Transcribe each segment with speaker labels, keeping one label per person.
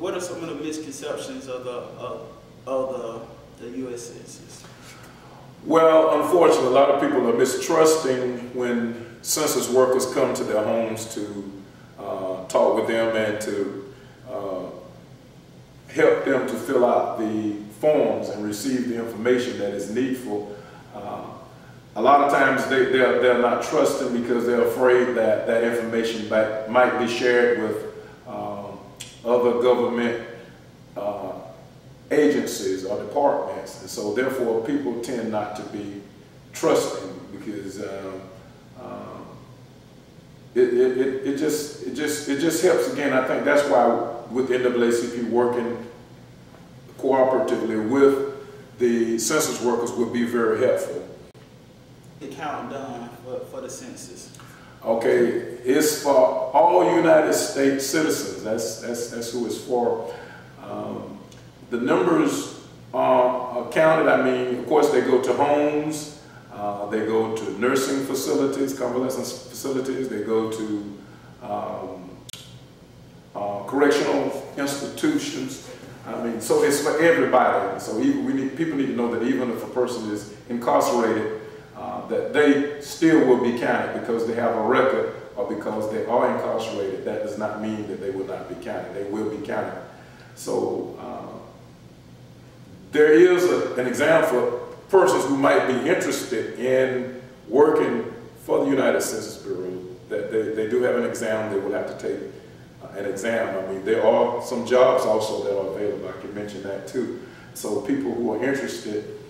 Speaker 1: what are some of the misconceptions of the U.S. Census?
Speaker 2: Well, unfortunately, a lot of people are mistrusting when census workers come to their homes to talk with them and to help them to fill out the forms and receive the information that is needful. A lot of times they're not trusting because they're afraid that that information might be shared with other government agencies or departments, and so therefore people tend not to be trusting because it just helps. Again, I think that's why with NAACP working cooperatively with the census workers would be very helpful.
Speaker 1: The count done for the census.
Speaker 2: Okay, it's for all United States citizens. That's who it's for. The numbers are counted. I mean, of course, they go to homes, they go to nursing facilities, convalescent facilities, they go to correctional institutions. I mean, so it's for everybody. So people need to know that even if a person is incarcerated, that they still will be counted because they have a record or because they are incarcerated. That does not mean that they will not be counted. They will be counted. So there is an exam for persons who might be interested in working for the United Census Bureau. That they do have an exam. They will have to take an exam. I mean, there are some jobs also that are available. I can mention that too. So people who are interested,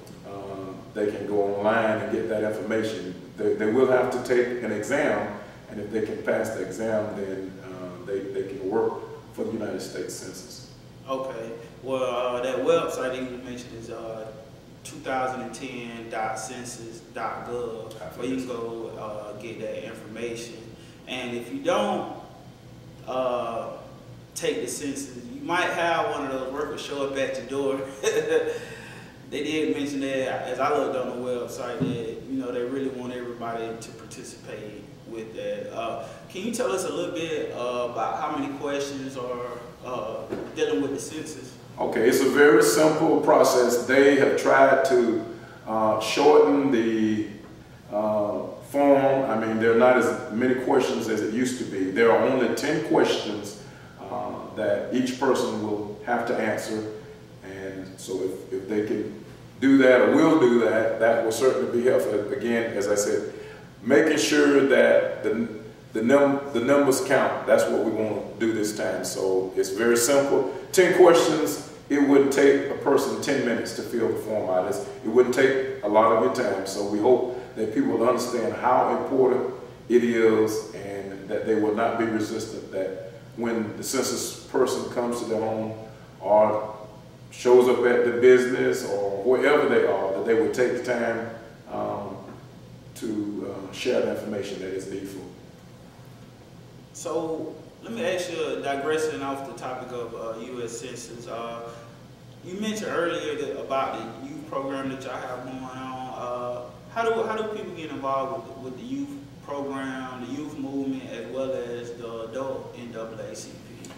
Speaker 2: they can go online and get that information. They will have to take an exam, and if they can pass the exam, then they can work for the United States Census.
Speaker 1: Okay. Well, that website you mentioned is 2010.census.gov, where you can go get that information. And if you don't take the census, you might have one of those workers show up at your door. They did mention that, as I looked on the website, that they really want everybody to participate with that. Can you tell us a little bit about how many questions are dealing with the census?
Speaker 2: Okay, it's a very simple process. They have tried to shorten the form. I mean, there are not as many questions as it used to be. There are only 10 questions that each person will have to answer. And so if they can do that or will do that, that will certainly be helpful. Again, as I said, making sure that the numbers count. That's what we want to do this time. So it's very simple. 10 questions. It wouldn't take a person 10 minutes to fill the form out. It wouldn't take a lot of your time. So we hope that people will understand how important it is and that they will not be resistant, that when the census person comes to their home or shows up at the business or wherever they are, that they would take the time to share the information that is needful.
Speaker 1: So let me ask you, digressing off the topic of U.S. Census, you mentioned earlier about the youth program that y'all have going on. How do people get involved with the youth program, the youth movement, as well as the adult NAACP?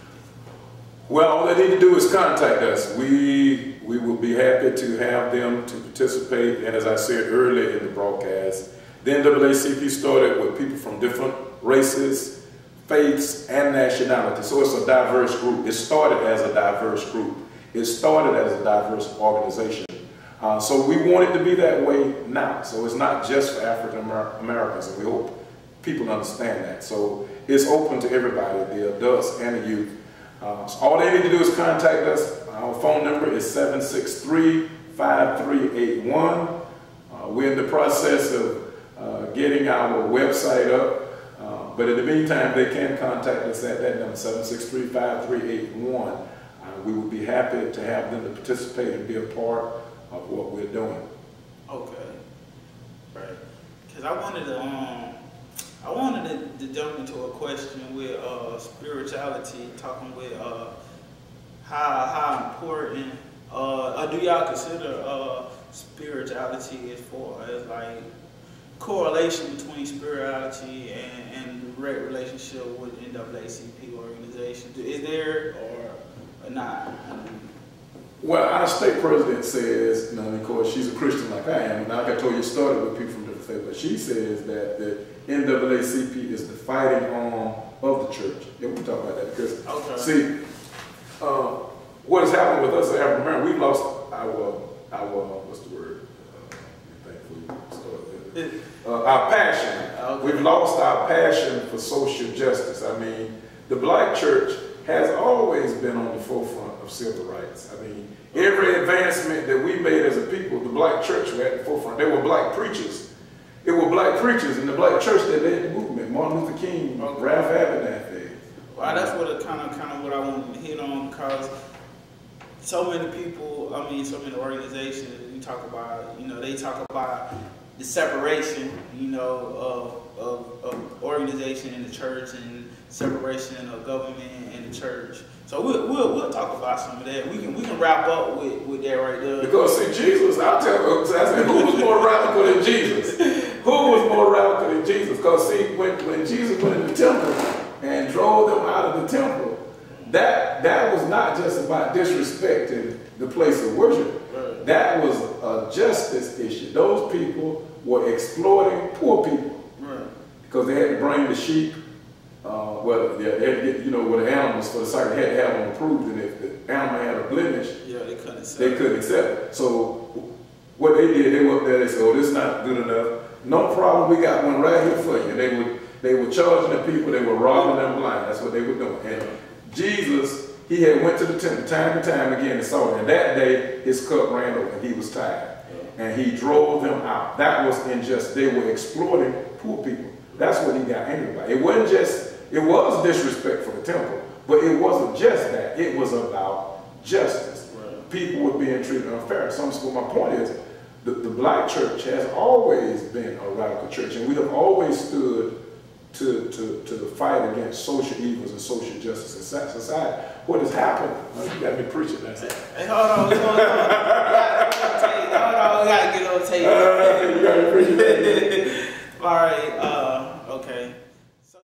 Speaker 2: Well, all they need to do is contact us. We will be happy to have them to participate. And as I said earlier in the broadcast, the NAACP started with people from different races, faiths, and nationalities. So it's a diverse group. It started as a diverse group. It started as a diverse organization. So we want it to be that way now. So it's not just for African Americans, and we hope people understand that. So it's open to everybody, the adults and the youth. So all they need to do is contact us. Our phone number is 763-5381. We're in the process of getting our website up, but in the meantime, they can contact us at that number, 763-5381. We would be happy to have them to participate and be a part of what we're doing. Okay.
Speaker 1: Right. Because I wanted to jump into a question with spirituality, talking with how important do y'all consider spirituality as far as like correlation between spirituality and the direct relationship with NAACP organization? Is there or not?
Speaker 2: Well, our state president says, and of course she's a Christian like I am, and like I told you, started with people from different faiths, but she says that the NAACP is the fighting arm of the church. Yeah, we can talk about that because, see, what has happened with us as African Americans, we've lost our what's the word? Our passion. Okay. We've lost our passion for social justice. I mean, the black church has always been on the forefront of civil rights. I mean, every advancement that we made as a people, the black church were at the forefront. They were black preachers. It were black preachers in the black church that led the movement. Martin Luther King, Ralph Abernathy.
Speaker 1: Well, that's what kind of what I wanted to hit on, because so many people, I mean, so many organizations, we talk about, you know, they talk about the separation, you know, of organization in the church and separation of government and the church. So we'll talk about some of that. We can wrap up with that right there.
Speaker 2: Because see, Jesus, I'll tell you, I said, who was more radical than Jesus? Who was more radical than Jesus? Because see, when Jesus went in the temple and drove them out of the temple, that was not just about disrespecting the place of worship. Right. That was a justice issue. Those people were exploiting poor people. Right. Because they had to bring the sheep. Well, they had to get, you know, with the animals for the site, they had to have them approved, and if the animal had a blemish,
Speaker 1: they couldn't accept
Speaker 2: it. They couldn't accept it. So what they did, they went up there, they said, oh, this is not good enough. No problem, we got one right here for you. And they were charging the people, they were robbing them blind. That's what they were doing. And Jesus, he had went to the temple time and time again and saw it. And that day, his cup ran over and he was tired. And he drove them out. That was injustice. They were exploiting poor people. That's what he got angry about. It wasn't just, it was disrespect for the temple, but it wasn't just that. It was about justice. Right. People were being treated unfair. So my point is, the black church has always been a radical church, and we have always stood to the fight against social evils and social justice in society. What has happened? You got me preaching that.
Speaker 1: Hey, hold on, we gotta get on tape.
Speaker 2: You got me preaching that.
Speaker 1: All right, okay.